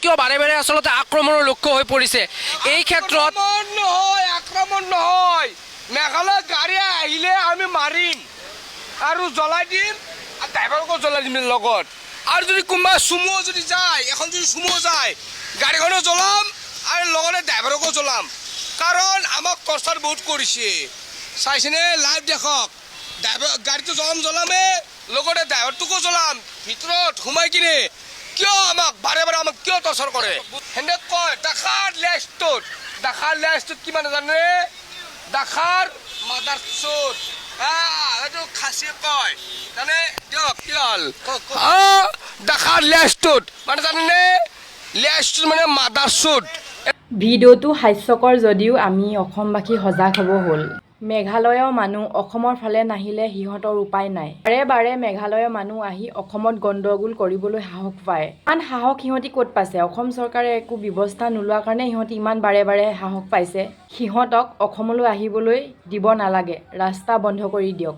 কিয় বাৰে বাৰে আচলতে আক্ৰমণৰ লক্ষ্য হৈ পৰিছে এই ক্ষেত্ৰত আক্ৰমণ নহয় মেঘালয় গাড়ী আহিলে আমি মাৰিম আৰু জ্বলাই দিম আৰু ড্ৰাইভাৰকো জ্বলাই দিম লগত আৰু যদি কোনোবা চুমু যদি যায় এখন যদি চুমু যায় গাড়ীখনো জ্বলাম আৰু লগতে ড্ৰাইভাৰকো জ্বলাম কাৰণ আমাক কষ্ট বহুত কৰিছে চাইছেনে লাইভ দেখক ড্ৰাইভাৰ গাড়ীটো জ্বলামে লগতে ড্ৰাইভাৰটোকো জ্বলাম ভিতৰত সোমাই কিনে কিয় আমাক বাৰে বাৰে আমাক কিয় টৰ্চাৰ কৰে সেনে কয় ডাখাৰ লেষ্টত কিমান জানে ডাখাৰ মাদাৰ চোট এইটো খাচী কয় জানে দিয়ক কি হ'ল ডাখাৰ লেষ্টত মানে জানেনে লেষ্টত মানে মাদাৰ চোট। ভিডিঅ'টো হাস্যকৰ যদিও আমি অসমবাসী সজাগ হ'ব হ'ল। মেঘালয়ৰ মানুহ অসমৰ ফালে নাহিলে সিহঁতৰ উপায় নাই। বাৰে বাৰে মেঘালয়ৰ মানুহ আহি অসমত গণ্ডগোল কৰিবলৈ সাহস পায়। ইমান সাহস সিহঁতি ক'ত পাইছে? অসম চৰকাৰে একো ব্যৱস্থা নোলোৱাৰ কাৰণে সিহঁতি ইমান বাৰে বাৰে সাহস পাইছে। সিহঁতক অসমলৈ আহিবলৈ দিব নালাগে, ৰাস্তা বন্ধ কৰি দিয়ক।